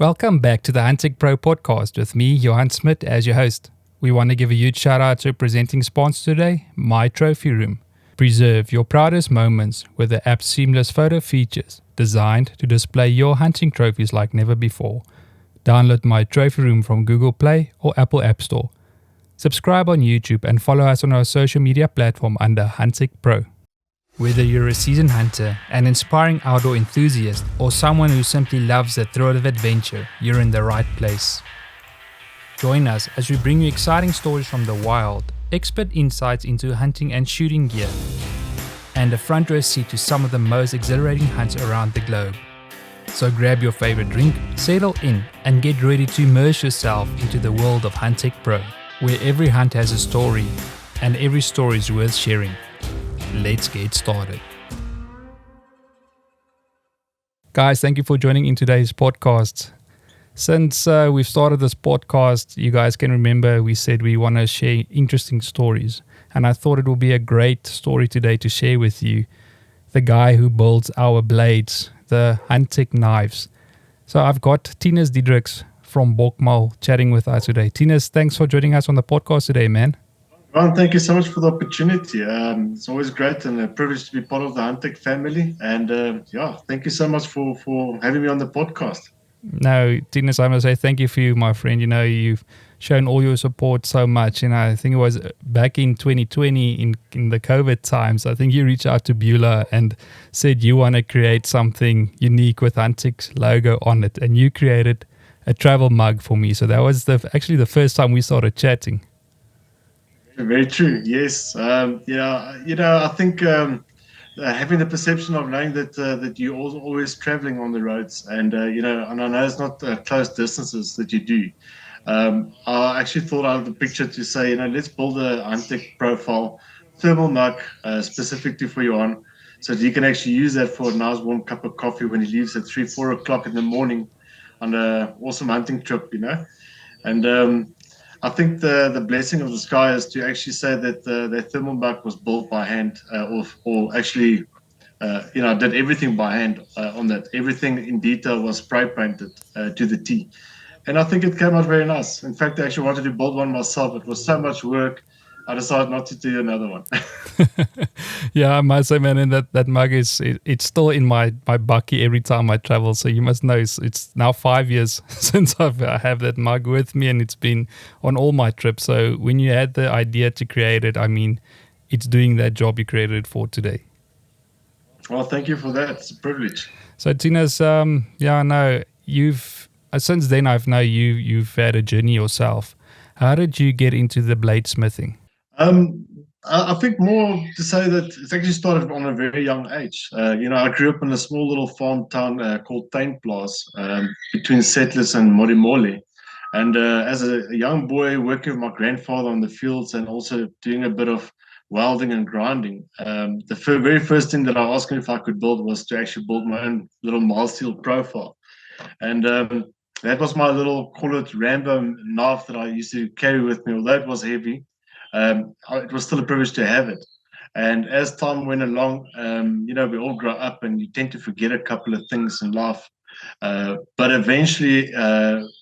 Welcome back to the Huntech Pro podcast with me, Johan Smit, as your host. We want to give a huge shout out to presenting sponsor today, My Trophy Room. Preserve your proudest moments with the app's seamless photo features designed to display your hunting trophies like never before. Download My Trophy Room from Google Play or Apple App Store. Subscribe on YouTube and follow us on our social media platform under Huntech Pro. Whether you're a seasoned hunter, an inspiring outdoor enthusiast, or someone who simply loves the thrill of adventure, you're in the right place. Join us as we bring you exciting stories from the wild, expert insights into hunting and shooting gear, and a front row seat to some of the most exhilarating hunts around the globe. So grab your favorite drink, settle in, and get ready to immerse yourself into the world of Huntech Pro, where every hunt has a story, and every story is worth sharing. Let's get started. Guys, thank you for joining in today's podcast. Since we've started this podcast, you guys can remember we said we want to share interesting stories. And I thought it would be a great story today to share with you. The guy who builds our blades, the Huntech knives. So I've got Thinus Diedericks from Bokmal chatting with us today. Thinus, thanks for joining us on the podcast today, man. Ron, thank you so much for the opportunity. It's always great and a privilege to be part of the Huntech family. And thank you so much for having me on the podcast. No, Thinus, I must say thank you for you, my friend. You know, you've shown all your support so much. And I think it was back in 2020 in the COVID times. I think you reached out to Beulah and said you want to create something unique with Huntech's logo on it. And you created a travel mug for me. So that was actually the first time we started chatting. Very true. Yes. I think having the perception of knowing that you're always traveling on the roads, and and I know it's not close distances that you do. I actually thought out of the picture to say, let's build a Huntech profile thermal mug specifically for you on, so that you can actually use that for a nice warm cup of coffee when he leaves at 3-4 o'clock in the morning on an awesome hunting trip. And I think the blessing of the sky is to actually say that the thermal mug was built by hand, or actually, did everything by hand on that. Everything in detail was spray painted to the T. And I think it came out very nice. In fact, I actually wanted to build one myself. It was so much work, I decided not to do another one. Yeah, I must say, man, and that mug it's still in my bucky every time I travel. So you must know it's now 5 years since I have that mug with me, and it's been on all my trips. So when you had the idea to create it, I mean, it's doing that job you created it for today. Well, thank you for that. It's a privilege. So Thinus, I know you've since then I've known you've had a journey yourself. How did you get into the bladesmithing? I think more to say that it's actually started on a very young age. I grew up in a small little farm town called Thinus, between Settlers and Modimolle. And as a young boy working with my grandfather on the fields and also doing a bit of welding and grinding, the very first thing that I asked him if I could build was to actually build my own little mild steel profile. And that was my little, call it Rambo knife that I used to carry with me, although it was heavy. It was still a privilege to have it. And as time went along, we all grow up and you tend to forget a couple of things in life. But eventually,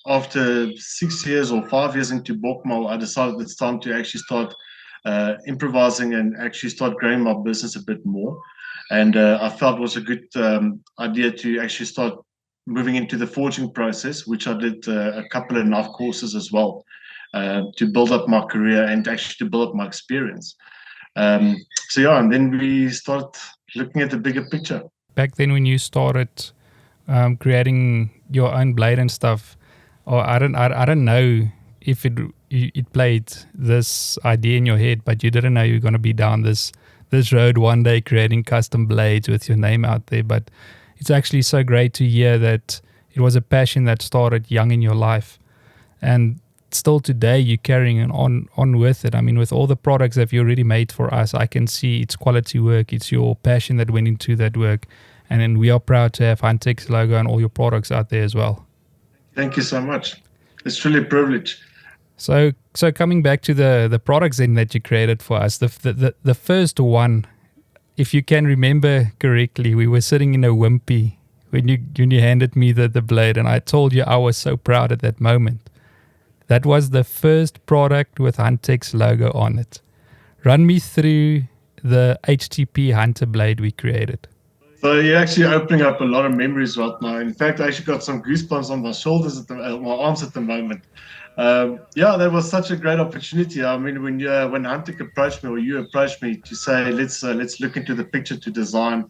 after 6 years or 5 years into Bokmal, I decided it's time to actually start improvising and actually start growing my business a bit more. And I felt it was a good idea to actually start moving into the forging process, which I did a couple of knife courses as well. To build up my career and actually to build up my experience. And then we start looking at the bigger picture. Back then when you started creating your own blade and stuff, I don't know if it played this idea in your head, but you didn't know you were going to be down this road one day creating custom blades with your name out there. But it's actually so great to hear that it was a passion that started young in your life. And still today you're carrying on with it. I mean, with all the products that you already made for us, I can see it's quality work. It's your passion that went into that work. And then we are proud to have Huntech's logo and all your products out there as well. Thank you so much. It's truly a privilege. So coming back to the products then that you created for us, the first one, if you can remember correctly, we were sitting in a wimpy when you handed me the blade, and I told you I was so proud at that moment. That was the first product with Huntech's logo on it. Run me through the HTP Hunter blade we created. So you're actually opening up a lot of memories right now. In fact, I actually got some goosebumps on my shoulders, my arms at the moment. Yeah, that was such a great opportunity. I mean, when Huntech approached me, or you approached me to say, let's look into the picture to design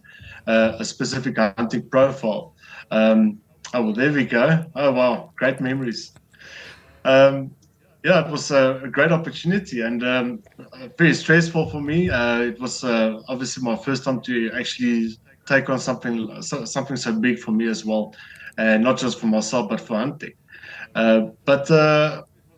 a specific hunting profile. Oh well, there we go. Oh wow, great memories. Um, yeah, it was a great opportunity, and very stressful for me. It was obviously my first time to actually take on something so big for me as well, and not just for myself but for hunting. But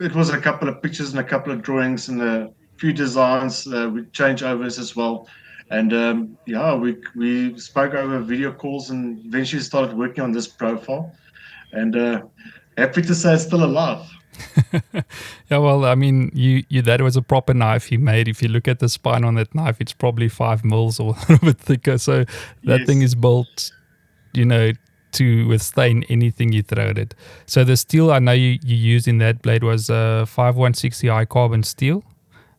it was a couple of pictures and a couple of drawings and a few designs with changeovers as well. And yeah, we spoke over video calls and eventually started working on this profile. And happy to say it's still alive. Yeah, well, I mean, you that was a proper knife he made. If you look at the spine on that knife, it's probably 5 mils or a little bit thicker. So that thing is built, to withstand anything you throw at it. So the steel I know you used in that blade was 5160 high carbon steel.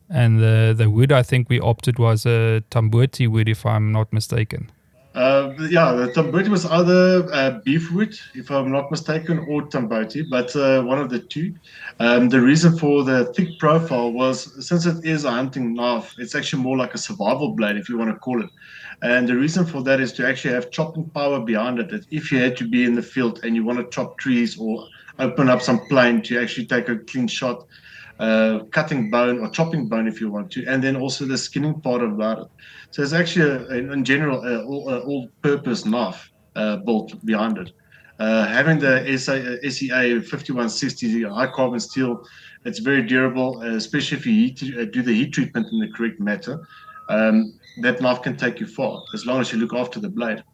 And the wood I think we opted was a Tamboti wood, if I'm not mistaken. Yeah, the Tamboti was either beefwood, if I'm not mistaken, or Tamboti, but one of the two. The reason for the thick profile was, since it is a hunting knife, it's actually more like a survival blade, if you want to call it. And the reason for that is to actually have chopping power behind it. That if you had to be in the field and you want to chop trees or open up some plain to actually take a clean shot, cutting bone or chopping bone if you want to, and then also the skinning part about it. So it's actually, in general, all-purpose knife built behind it. Having the SEA 5160 high carbon steel, it's very durable, especially if you do the heat treatment in the correct manner. That knife can take you far as long as you look after the blade.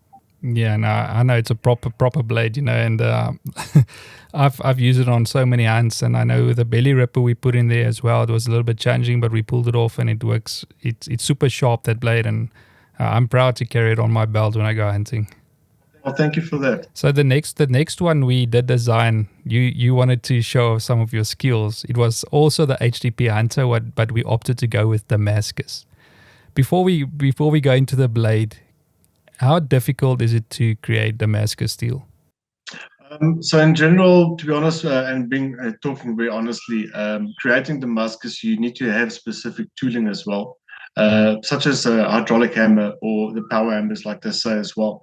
Yeah, no, I know it's a proper blade, and I've used it on so many hunts, and I know the belly ripper we put in there as well. It was a little bit challenging, but we pulled it off, and it works. It's super sharp, that blade, and I'm proud to carry it on my belt when I go hunting. Well, thank you for that. So the next one we did design, you wanted to show some of your skills. It was also the HTP Hunter, but we opted to go with Damascus. Before we go into the blade, how difficult is it to create Damascus steel? So in general, to be honest, and talking very honestly, creating Damascus, you need to have specific tooling as well, such as a hydraulic hammer or the power hammers, like they say as well.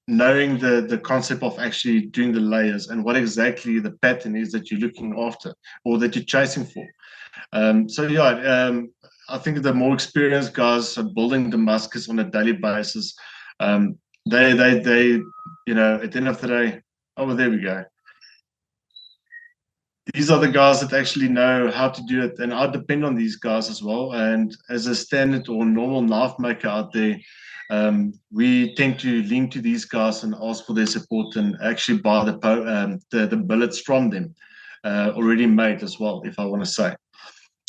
Knowing the concept of actually doing the layers and what exactly the pattern is that you're looking after or that you're chasing for. So yeah, I think the more experienced guys are building Damascus on a daily basis. They at the end of the day, oh, well, there we go. These are the guys that actually know how to do it, and I depend on these guys as well. And as a standard or normal knife maker out there, we tend to link to these guys and ask for their support and actually buy the billets from them, already made as well, if I want to say.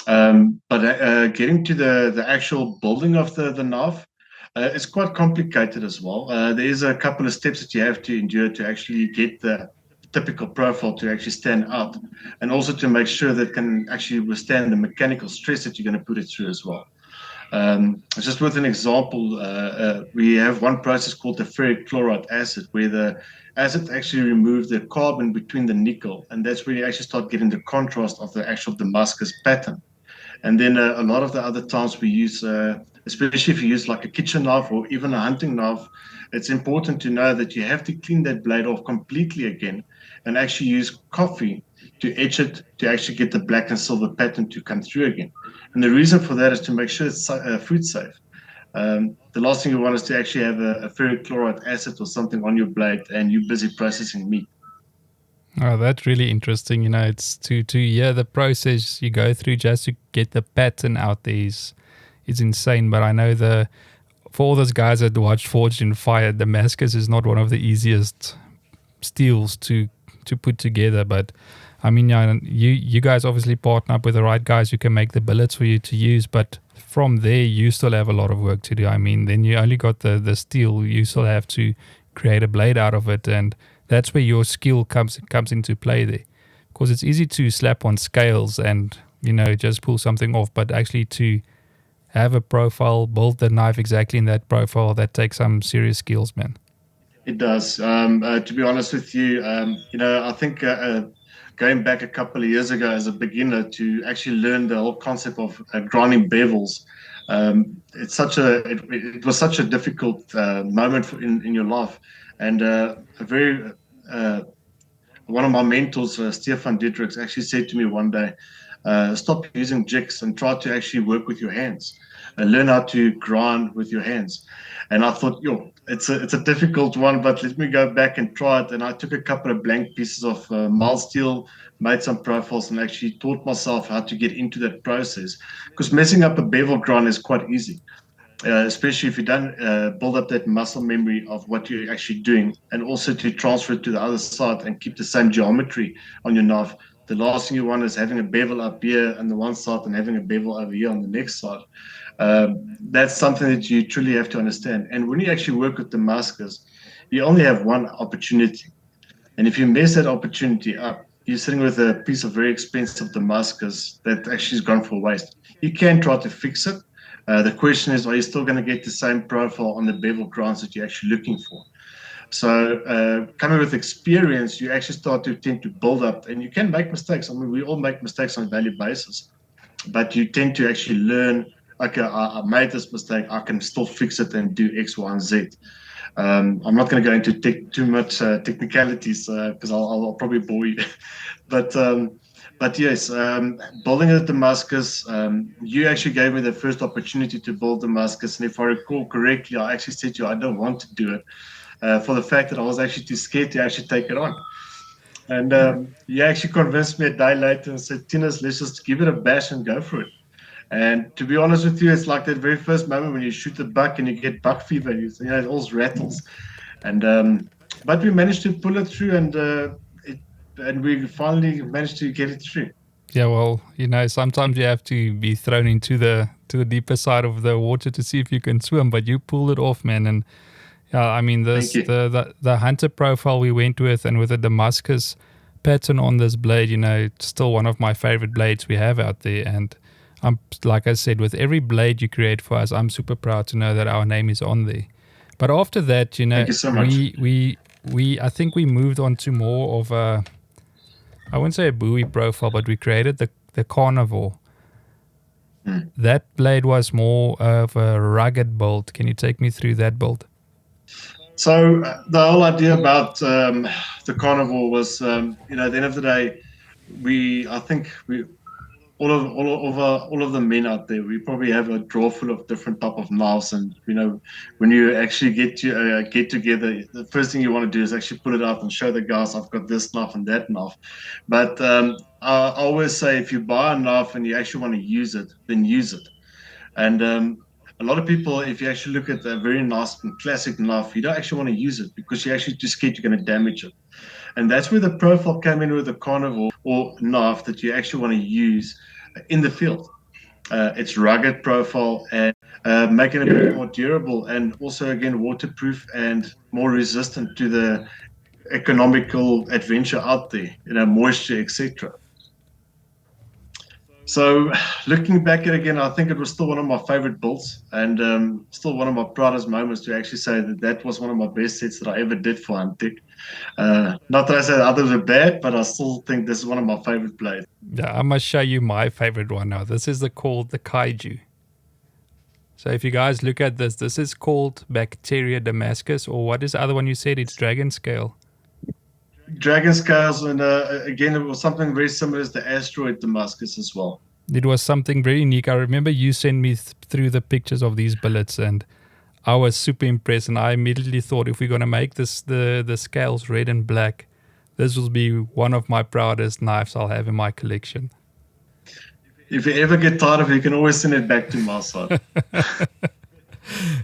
But getting to the actual building of the knife, it's quite complicated as well. There is a couple of steps that you have to endure to actually get the typical profile to actually stand out, and also to make sure that it can actually withstand the mechanical stress that you're going to put it through as well. Just with an example, we have one process called the ferric chloride acid, where the acid actually removes the carbon between the nickel, and that's where you actually start getting the contrast of the actual Damascus pattern. And then a lot of the other times we use, especially if you use like a kitchen knife or even a hunting knife, it's important to know that you have to clean that blade off completely again and actually use coffee to etch it to actually get the black and silver pattern to come through again. And the reason for that is to make sure it's food safe. The last thing you want is to actually have a ferric chloride acid or something on your blade and you're busy processing meat. Oh, that's really interesting. It's to hear the process you go through just to get the pattern out there is insane. But I know for all those guys that watch Forged in Fire, Damascus is not one of the easiest steels to put together. But I mean, you guys obviously partner up with the right guys who can make the billets for you to use. But from there, you still have a lot of work to do. I mean, then you only got the steel. You still have to create a blade out of it. And that's where your skill comes into play there. Because it's easy to slap on scales and, just pull something off, but actually to have a profile, build the knife exactly in that profile, that takes some serious skills, man. It does. To be honest with you, I think going back a couple of years ago as a beginner to actually learn the whole concept of grinding bevels, it was such a difficult moment in your life, and one of my mentors, Stefan Diedericks, actually said to me one day, stop using jigs and try to actually work with your hands and learn how to grind with your hands. And I thought, it's a difficult one, but let me go back and try it. And I took a couple of blank pieces of mild steel, made some profiles, and actually taught myself how to get into that process. Because messing up a bevel grind is quite easy. Especially if you don't build up that muscle memory of what you're actually doing, and also to transfer it to the other side and keep the same geometry on your knife. The last thing you want is having a bevel up here on the one side and having a bevel over here on the next side. That's something that you truly have to understand. And when you actually work with Damascus, you only have one opportunity. And if you mess that opportunity up, you're sitting with a piece of very expensive Damascus that actually has gone for waste. You can try to fix it. The question is, are you still going to get the same profile on the bevel grinds that you're actually looking for? So coming with experience, you actually start to tend to build up, and you can make mistakes. I mean, we all make mistakes on a daily basis, but you tend to actually learn, okay, I made this mistake, I can still fix it and do X, Y, and Z. I'm not going to go into too much technicalities because I'll probably bore you. But yes, building a Damascus, you actually gave me the first opportunity to build Damascus. And if I recall correctly, I actually said to you, I don't want to do it for the fact that I was actually too scared to actually take it on. And you actually convinced me a day later and said, Thinus, let's just give it a bash and go for it. And to be honest with you, it's like that very first moment when you shoot the buck and you get buck fever, it all rattles. But we managed to pull it through, and we finally managed to get it through. Yeah, well, sometimes you have to be thrown into the deeper side of the water to see if you can swim, but you pulled it off, man. And yeah, I mean, the Hunter profile we went with, and with the Damascus pattern on this blade, it's still one of my favorite blades we have out there. And I'm, like I said, with every blade you create for us, I'm super proud to know that our name is on there. But after that, Thank you so much. I think we moved on to more of a, I wouldn't say a buoy profile, but we created the Carnivore. That blade was more of a rugged build. Can you take me through that build? So the whole idea about the Carnivore was, at the end of the day, I think all of the men out there, we probably have a drawer full of different type of knives, and when you actually get together, the first thing you want to do is actually put it out and show the guys, I've got this knife and that knife. But I always say, if you buy a knife and you actually want to use it, then use it. And a lot of people, if you actually look at a very nice and classic knife, you don't actually want to use it because you're actually too scared you're going to damage it. And that's where the profile came in with the Carnivore or knife that you actually want to use in the field. It's rugged profile and making it a bit more durable, and also again waterproof and more resistant to the economical adventure out there, moisture, etc. So looking back at it again, I think it was still one of my favorite builds, and still one of my proudest moments to actually say that was one of my best sets that I ever did for Huntech. Not that I said others are bad, but I still think this is one of my favorite blades. Yeah, I must show you my favorite one now. This is called the Kaiju. So if you guys look at this is called Bacteria Damascus, or what is the other one you said? It's Dragon Scale. Dragon Scales, and again, it was something very similar as the Asteroid Damascus as well. It was something very unique. I remember you sent me through the pictures of these billets, and I was super impressed, and I immediately thought, if we're going to make this the scales red and black, this will be one of my proudest knives I'll have in my collection. If you ever get tired of it, you can always send it back to my side.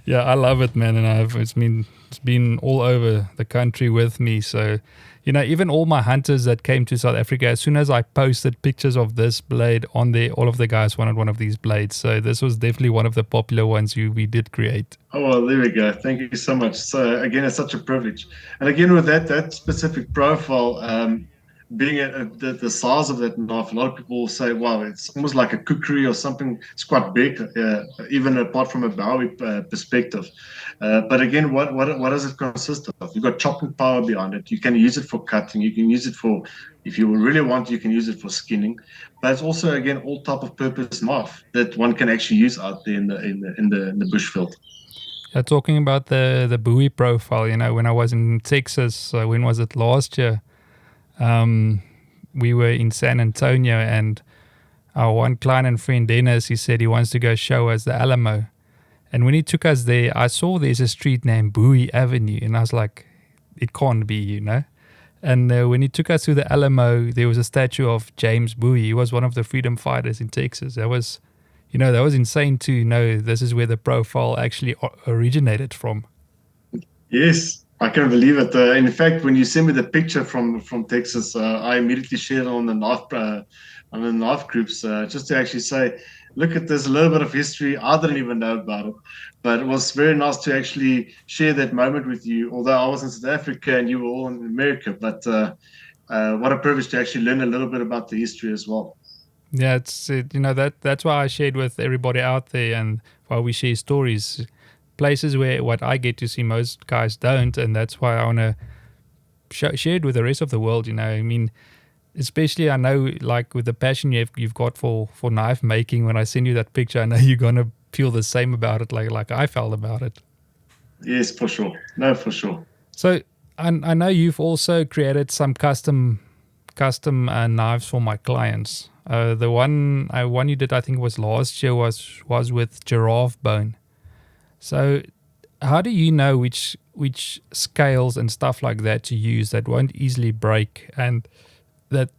Yeah, I love it, man, and it's been all over the country with me. So, even all my hunters that came to South Africa, as soon as I posted pictures of this blade on there, all of the guys wanted one of these blades. So this was definitely one of the popular ones we did create. Oh, well, there we go. Thank you so much. So again, it's such a privilege. And again, with that specific profile, being the size of that knife, a lot of people will say, wow, it's almost like a kukri or something. It's quite big, even apart from a Bowie perspective. But again, what does it consist of? You've got chopping power behind it. You can use it for cutting. You can use it for, if you really want, you can use it for skinning. But it's also, again, all type of purpose knife that one can actually use out there in the bushveld. Talking about the Bowie profile, when I was in Texas, when was it, last year? We were in San Antonio, and our one client and friend Dennis, he said he wants to go show us the Alamo. And when he took us there, I saw there's a street named Bowie Avenue, and I was like, it can't be, And when he took us to the Alamo, there was a statue of James Bowie. He was one of the freedom fighters in Texas. That was insane to know this is where the profile actually originated from. Yes, I can believe it. In fact, when you sent me the picture from Texas, I immediately shared it on the knife groups, just to actually say, look at this, a little bit of history. I didn't even know about it, but it was very nice to actually share that moment with you. Although I was in South Africa and you were all in America, but what a privilege to actually learn a little bit about the history as well. Yeah, that's why I shared with everybody out there, and why we share stories, places where what I get to see most guys don't, and that's why I want to share it with the rest of the world. I mean, especially I know, like, with the passion you've got for knife making. When I send you that picture, I know you're gonna feel the same about it, like I felt about it. Yes, for sure. No, for sure. So I know you've also created some custom knives for my clients. The one you did, I think, was last year, was with giraffe bone. So how do you know which scales and stuff like that to use that won't easily break, and that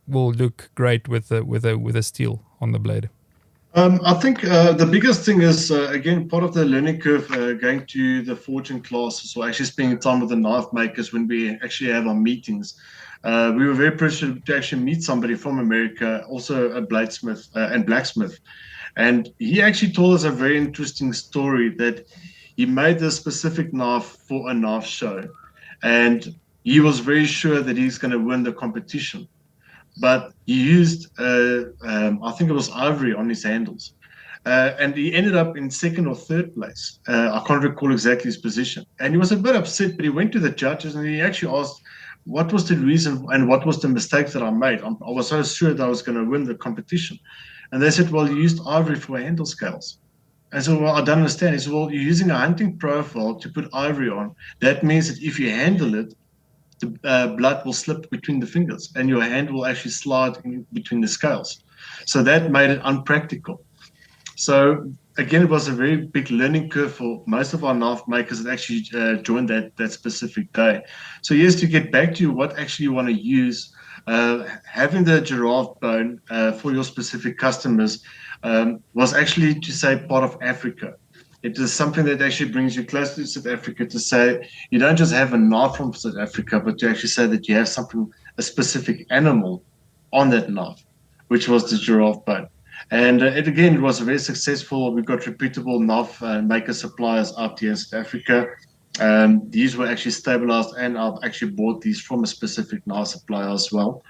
will look great with a steel on the blade? I think the biggest thing is, again, part of the learning curve, going to the forging classes or actually spending time with the knife makers when we actually have our meetings. We were very privileged to actually meet somebody from America, also a bladesmith and blacksmith. And he actually told us a very interesting story that he made this specific knife for a knife show. And he was very sure that he's going to win the competition, but he used, I think it was ivory on his handles. And he ended up in second or third place. I can't recall exactly his position. And he was a bit upset, but he went to the judges and he actually asked, what was the reason and what was the mistake that I made? I was so sure that I was going to win the competition. And they said, well, you used ivory for handle scales. I said, well, I don't understand. He said, well, you're using a hunting profile to put ivory on. That means that if you handle it, the blood will slip between the fingers and your hand will actually slide in between the scales. So that made it unpractical. So again, it was a very big learning curve for most of our knife makers that actually joined that specific day. So yes, to get back to what actually you want to use, having the giraffe bone for your specific customers was actually, to say, part of Africa. It is something that actually brings you close to South Africa, to say you don't just have a knife from South Africa, but to actually say that you have something, a specific animal on that knife, which was the giraffe bone. And it was very successful. We got reputable knife maker suppliers out here in South Africa. These were actually stabilized, and I've actually bought these from a specific knife supplier as well.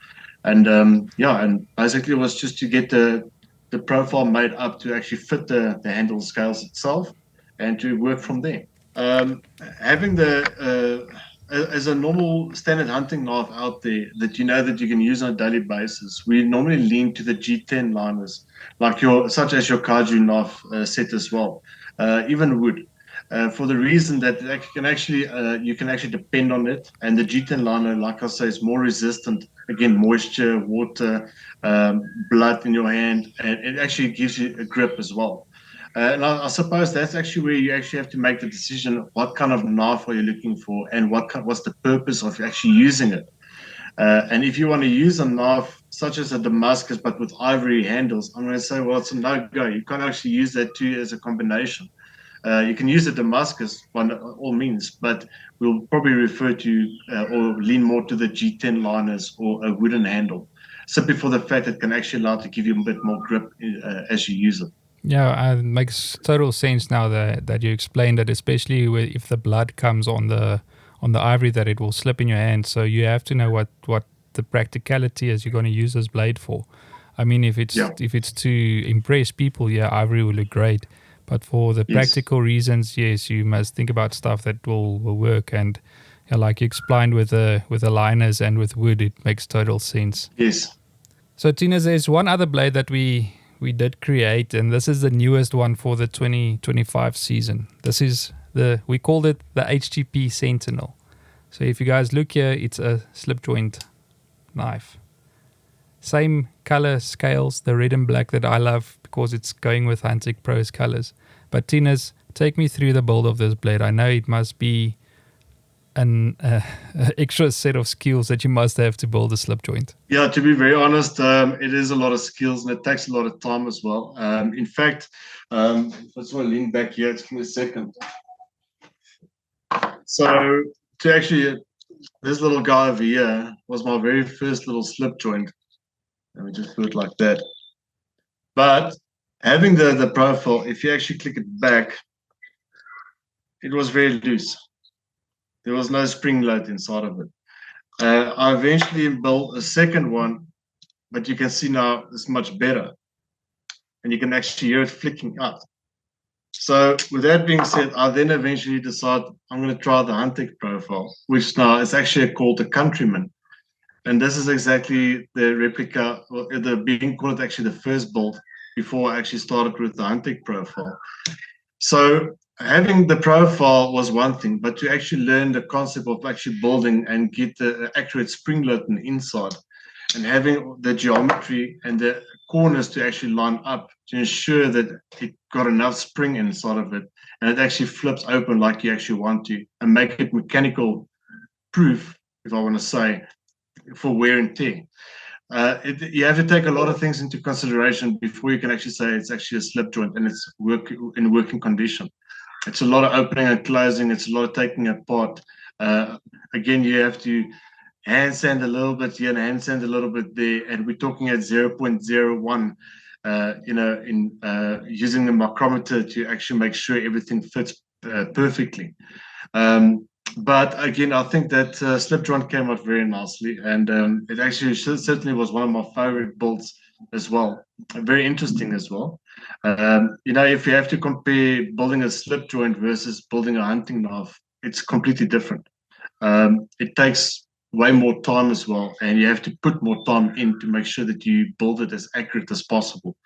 And and basically it was just to get the profile made up to actually fit the handle scales itself and to work from there. Having as a normal standard hunting knife out there that that you can use on a daily basis, we normally lean to the G10 liners, like such as your Kaiju knife set as well, even wood. For the reason that you can actually depend on it, and the G10 liner, like I say, is more resistant, again, moisture, water, blood in your hand, and it actually gives you a grip as well. And I suppose that's actually where you actually have to make the decision: what kind of knife are you looking for, and what's the purpose of actually using it. And if you want to use a knife such as a Damascus but with ivory handles, I'm going to say, well, it's a no-go. You can't actually use that too as a combination. You can use the Damascus by all means, but we'll probably refer to or lean more to the G10 liners or a wooden handle, simply for the fact that it can actually allow to give you a bit more grip as you use it. Yeah, it makes total sense now that you explained it, especially if the blood comes on the ivory, that it will slip in your hand. So you have to know what the practicality is you're going to use this blade for. I mean, if it's to impress people, yeah, ivory will look great. But for the practical reasons, yes, you must think about stuff that will work. And like you explained with the liners and with wood, it makes total sense. Yes. So Thinus, there's one other blade that we did create, and this is the newest one for the 2025 season. This is we called it the HTP Sentinel. So if you guys look here, it's a slip joint knife. Same color scales, the red and black that I love because it's going with Huntech Pro's colors. But Thinus, take me through the build of this blade. I know it must be an extra set of skills that you must have to build a slip joint. Yeah, to be very honest, it is a lot of skills and it takes a lot of time as well. In fact, let's lean back here. Just give me a second. So to actually, this little guy over here was my very first little slip joint. Let me just put it like that. But having the profile, if you actually click it back, it was very loose. There was no spring load inside of it. I eventually built a second one, but you can see now it's much better. And you can actually hear it flicking out. So with that being said, I then eventually decided I'm going to try the Huntech profile, which now is actually called the Countryman. And this is exactly the replica, or the being called actually the first build before I actually started with the Huntech profile. So having the profile was one thing, but to actually learn the concept of actually building and get the accurate spring load on the inside and having the geometry and the corners to actually line up to ensure that it got enough spring inside of it and it actually flips open like you actually want to and make it mechanical proof, if I want to say, for wear and tear. You have to take a lot of things into consideration before you can actually say it's actually a slip joint and it's in working condition. It's a lot of opening and closing. It's a lot of taking apart. Again, you have to hand sand a little bit here and hand sand a little bit there. And we're talking at 0.01, in using the micrometer to actually make sure everything fits perfectly. But again, I think that slip joint came out very nicely, and it actually certainly was one of my favorite builds as well. Very interesting as well. If you have to compare building a slip joint versus building a hunting knife, it's completely different. It takes way more time as well, and you have to put more time in to make sure that you build it as accurate as possible.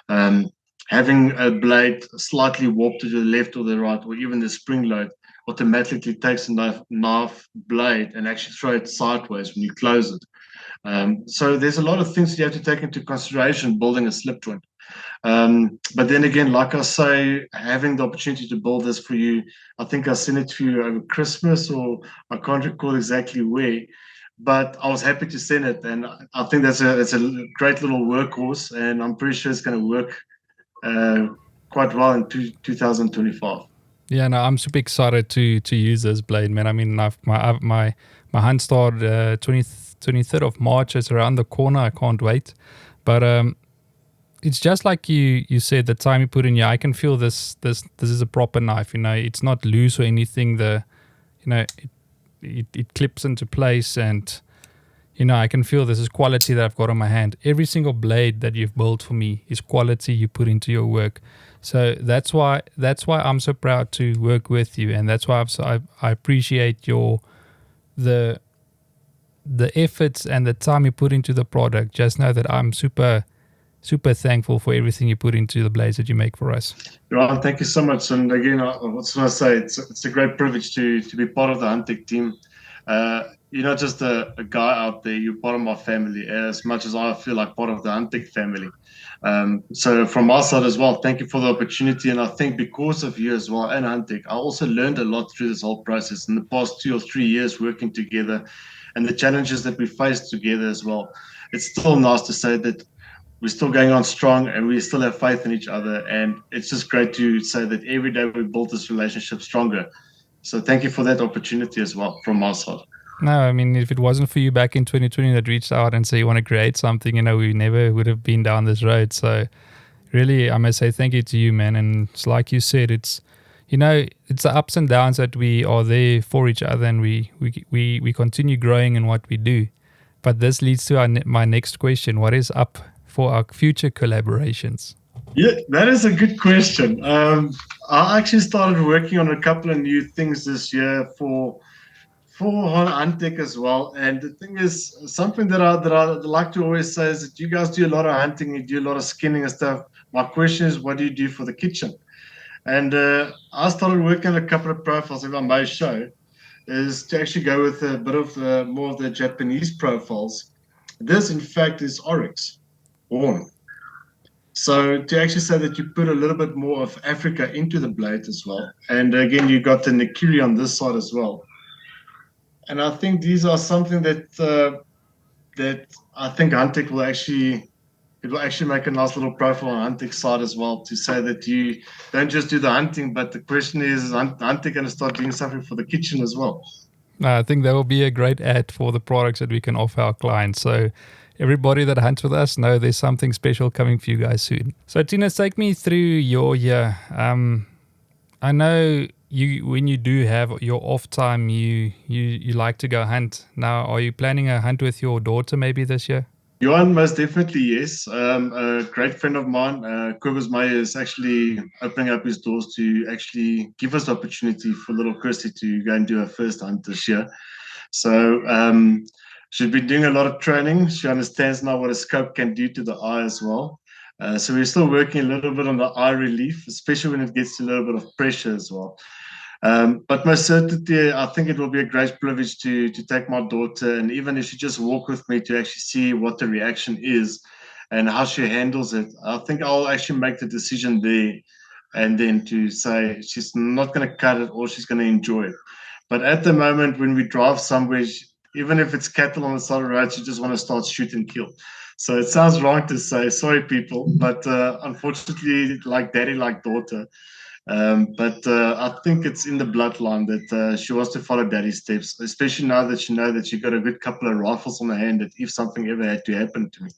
Having a blade slightly warped to the left or the right, or even the spring load, automatically takes a knife blade and actually throw it sideways when you close it. So there's a lot of things you have to take into consideration building a slip joint. But then again, like I say, having the opportunity to build this for you, I think I sent it to you over Christmas, or I can't recall exactly where, but I was happy to send it, and I think that's a great little workhorse, and I'm pretty sure it's going to work quite well in 2025. Yeah, no, I'm super excited to use this blade, man. I mean, my hunt start 23rd of March is around the corner. I can't wait. But it's just like you said, the time you put in here, I can feel this is a proper knife. It's not loose or anything. It clips into place, and I can feel this is quality that I've got on my hand. Every single blade that you've built for me is quality you put into your work. So that's why I'm so proud to work with you, and that's why I appreciate the efforts and the time you put into the product. Just know that I'm super thankful for everything you put into the blades that you make for us. Ron, thank you so much. And again, I was going to say it's a great privilege to be part of the Huntech team. You're not just a guy out there, you're part of my family, as much as I feel like part of the Huntech family. So from my side as well, thank you for the opportunity. And I think because of you as well and Huntech, I also learned a lot through this whole process in the past 2 or 3 years working together and the challenges that we faced together as well. It's still nice to say that we're still going on strong, and we still have faith in each other. And it's just great to say that every day we build this relationship stronger. So thank you for that opportunity as well from my side. No, I mean, if it wasn't for you back in 2020 that reached out and said you want to create something, we never would have been down this road. So really, I must say thank you to you, man. And it's like you said, it's the ups and downs that we are there for each other, and we continue growing in what we do. But this leads to my next question. What is up for our future collaborations? Yeah, that is a good question. I actually started working on a couple of new things this year for Huntech as well. And the thing is, something that I like to always say is that you guys do a lot of hunting, you do a lot of skinning and stuff. My question is, what do you do for the kitchen? And I started working on a couple of profiles, if I may show, is to actually go with a bit of more of the Japanese profiles. This, in fact, is oryx horn. So to actually say that you put a little bit more of Africa into the blade as well. And again, you got the Nikiri on this side as well. And I think these are something that I think Huntech will actually make a nice little profile on Huntech side as well, to say that you don't just do the hunting, but the question is Huntech going to start doing something for the kitchen as well? I think that will be a great ad for the products that we can offer our clients. So everybody that hunts with us know there's something special coming for you guys soon. So Thinus, take me through your year. I know when you do have your off time, you like to go hunt. Now, are you planning a hunt with your daughter maybe this year? Johan, most definitely, yes. A great friend of mine, Kobus Meyer, is actually opening up his doors to actually give us the opportunity for little Christy to go and do her first hunt this year. So she's been doing a lot of training. She understands now what a scope can do to the eye as well. So we're still working a little bit on the eye relief, especially when it gets to a little bit of pressure as well. But most certainly, I think it will be a great privilege to take my daughter, and even if she just walk with me to actually see what the reaction is and how she handles it. I think I'll actually make the decision there, and then to say she's not going to cut it or she's going to enjoy it. But at the moment, when we drive somewhere, even if it's cattle on the side of the road, she just want to start shoot and kill. So it sounds wrong to say, sorry, people, but unfortunately, like daddy, like daughter. But I think it's in the bloodline that she wants to follow daddy's steps, especially now that she knows that she got a good couple of rifles on her hand that if something ever had to happen to me.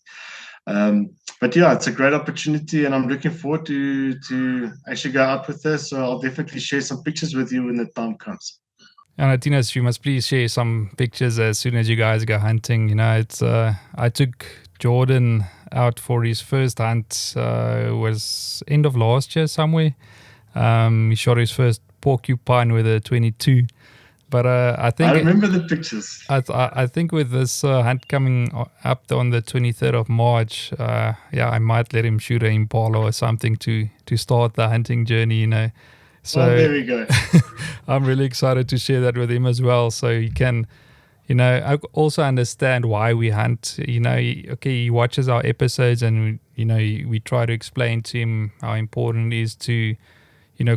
But yeah, it's a great opportunity, and I'm looking forward to actually go out with her. So I'll definitely share some pictures with you when the time comes. And Thinus, you must please share some pictures as soon as you guys go hunting. It's I took Jordan out for his first hunt. Was end of last year somewhere. He shot his first porcupine with a 22. But I think I remember the pictures. I think with this hunt coming up on the 23rd of March, I might let him shoot an impala or something to start the hunting journey. So there we go. I'm really excited to share that with him as well, so he can, I also understand why we hunt. He watches our episodes, and we try to explain to him how important it is to,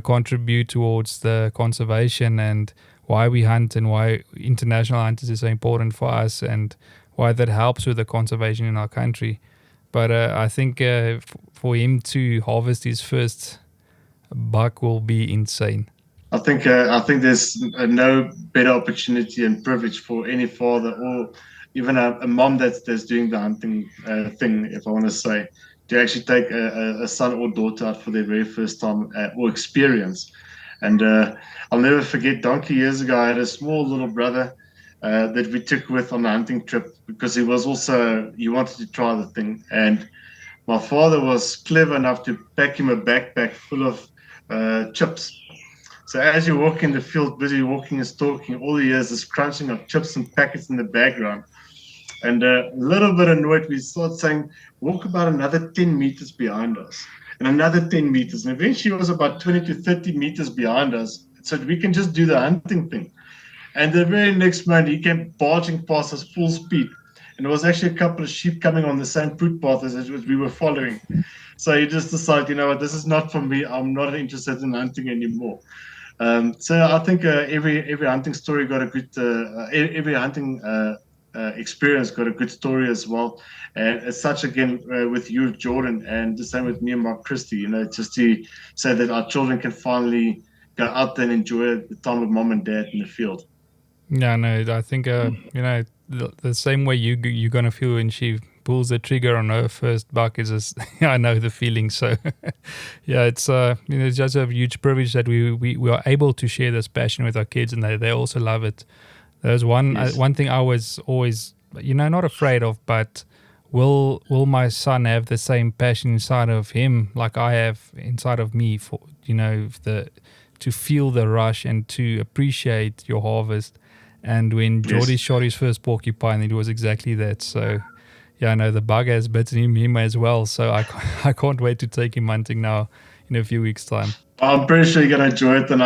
contribute towards the conservation and why we hunt and why international hunters is so important for us and why that helps with the conservation in our country. But I think for him to harvest his first buck will be insane. I think there's no better opportunity and privilege for any father or even a mom that's doing the hunting thing, if I want to say, to actually take a son or daughter out for their very first time or experience. And I'll never forget, donkey years ago, I had a small little brother that we took with on a hunting trip because he wanted to try the thing. And my father was clever enough to pack him a backpack full of chips. So as you walk in the field, busy walking and stalking, all you hear is this crunching of chips and packets in the background. And a little bit annoyed, we start saying, walk about another 10 meters behind us and another 10 meters. And eventually it was about 20 to 30 meters behind us. So we can just do the hunting thing. And the very next moment, he came barging past us full speed. And there was actually a couple of sheep coming on the same footpath as we were following. So he just decided, you know what, this is not for me. I'm not interested in hunting anymore. So I think every hunting story got a good, every hunting experience, got a good story as well. And as such, again, with you, Jordan, and the same with me and Mark Christie, just to say that our children can finally go out there and enjoy the time with mom and dad in the field. Yeah, no, I think the same way you're gonna feel when she pulls the trigger on her first buck is just I know the feeling. So yeah, it's it's just a huge privilege that we are able to share this passion with our kids, and they also love it. There's one thing I was always not afraid of, but will my son have the same passion inside of him like I have inside of me for to feel the rush and to appreciate your harvest. And when Geordie shot his first porcupine, it was exactly that. So, yeah, I know the bug has bitten him as well. So I can't wait to take him hunting now in a few weeks' time. I'm pretty sure you're going to enjoy it. And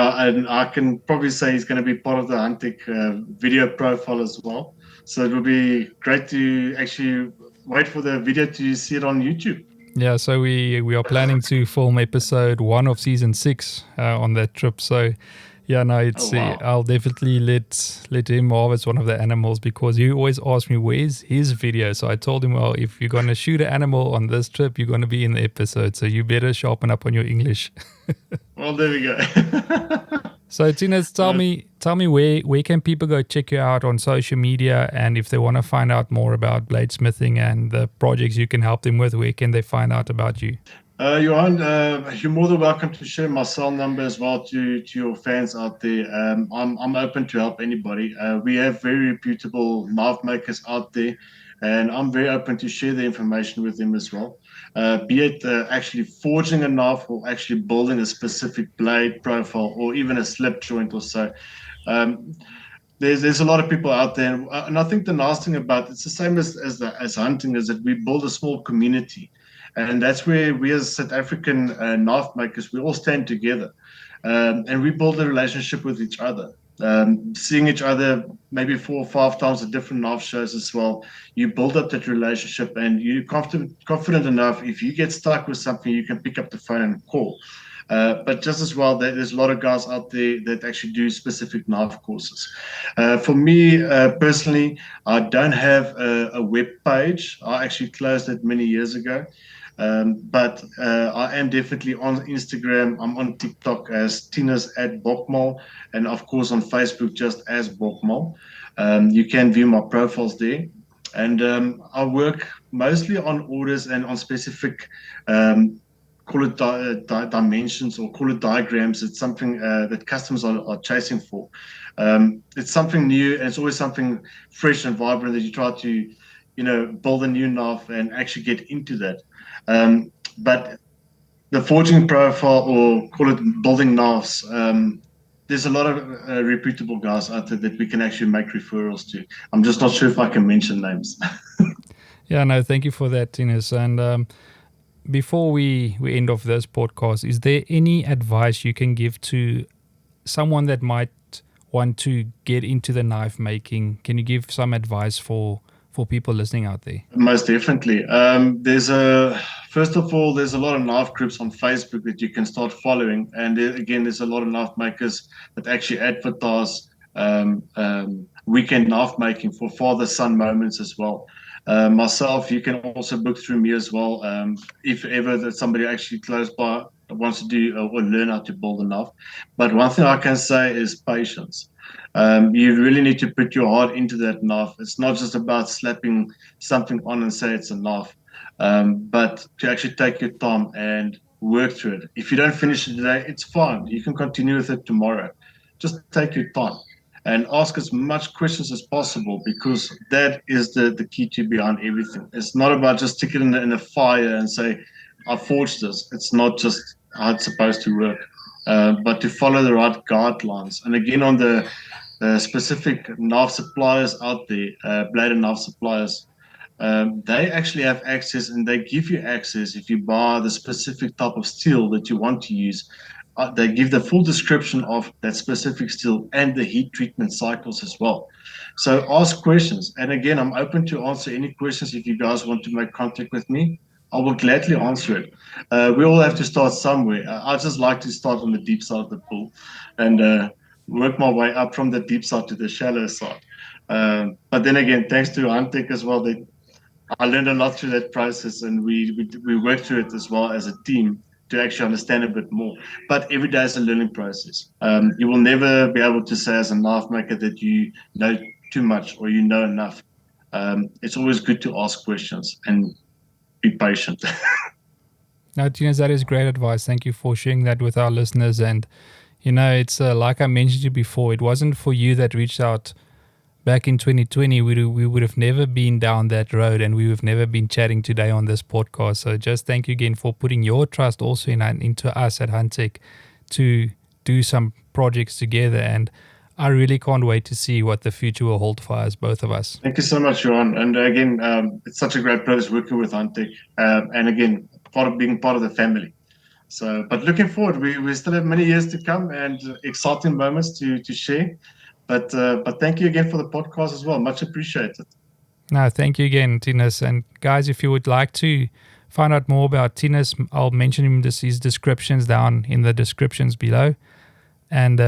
I can probably say he's going to be part of the Huntech video profile as well. So it will be great to actually wait for the video to see it on YouTube. Yeah, so we are planning to film episode 1 of season 6 on that trip. So yeah, no, it's I'll definitely let him harvest one of the animals, because he always asks me where's his video. So I told him, well, if you're gonna shoot an animal on this trip, you're gonna be in the episode. So you better sharpen up on your English. Well, there we go. So Thinus, tell me where can people go check you out on social media, and if they want to find out more about bladesmithing and the projects you can help them with, where can they find out about you? Johan, you're more than welcome to share my cell number as well to your fans out there. I'm open to help anybody. We have very reputable knife makers out there, and I'm very open to share the information with them as well. Be it actually forging a knife or actually building a specific blade profile or even a slip joint or so. There's a lot of people out there, and I think the nice thing about it's the same as hunting is that we build a small community. And that's where we as South African knife makers, we all stand together and we build a relationship with each other. Seeing each other maybe 4 or 5 times at different knife shows as well, you build up that relationship, and you're confident enough. If you get stuck with something, you can pick up the phone and call. But just as well, there's a lot of guys out there that actually do specific knife courses. For me personally, I don't have a web page. I actually closed it many years ago. But I am definitely on Instagram. I'm on TikTok as Thinus at Bokmal, and of course on Facebook just as Bokmal. You can view my profiles there. And I work mostly on orders and on specific, call it dimensions or call it diagrams. It's something that customers are chasing for. It's something new, and it's always something fresh and vibrant that you try to, build a new knife and actually get into that. But the forging profile, or call it building knives, there's a lot of reputable guys out there that we can actually make referrals to. I'm just not sure if I can mention names. Yeah, no, thank you for that, Thinus. And before we end off this podcast, is there any advice you can give to someone that might want to get into the knife making? Can you give some advice for people listening out there? Most definitely. First of all, there's a lot of knife groups on Facebook that you can start following. And again, there's a lot of knife makers that actually advertise weekend knife making for father-son moments as well. Myself, you can also book through me as well. If ever that somebody actually close by wants to do or learn how to build a knife. But one thing I can say is patience. You really need to put your heart into that knife. It's not just about slapping something on and say it's a knife, but to actually take your time and work through it. If you don't finish it today, it's fine. You can continue with it tomorrow. Just take your time and ask as much questions as possible, because that is the key to behind everything. It's not about just sticking it in a fire and say, I forged this. It's not just how it's supposed to work, but to follow the right guidelines. And again, on the specific knife suppliers out there, blade and knife suppliers, they actually have access, and they give you access if you buy the specific type of steel that you want to use. They give the full description of that specific steel and the heat treatment cycles as well. So ask questions. And again, I'm open to answer any questions. If you guys want to make contact with me, I will gladly answer it. We all have to start somewhere. I just like to start on the deep side of the pool and work my way up from the deep side to the shallow side. But then again, thanks to Huntech as well, I learned a lot through that process, and we worked through it as well as a team to actually understand a bit more. But every day is a learning process. You will never be able to say as a knife maker that you know too much or you know enough. It's always good to ask questions and be patient. Now, Thinus, that is great advice. Thank you for sharing that with our listeners. And, it's like I mentioned to you before, it wasn't for you that reached out back in 2020. We would have never been down that road, and we would have never been chatting today on this podcast. So just thank you again for putting your trust also into us at Huntech to do some projects together. And I really can't wait to see what the future will hold for us, both of us. Thank you so much, Johan. And again, it's such a great privilege working with Huntech. And again, being part of the family. So, but looking forward, we still have many years to come and exciting moments to share. But thank you again for the podcast as well. Much appreciated. No, thank you again, Thinus. And guys, if you would like to find out more about Thinus, I'll mention his descriptions down in the descriptions below. And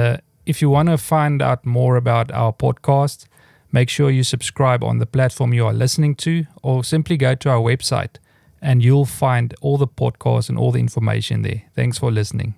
if you want to find out more about our podcast, make sure you subscribe on the platform you are listening to, or simply go to our website and you'll find all the podcasts and all the information there. Thanks for listening.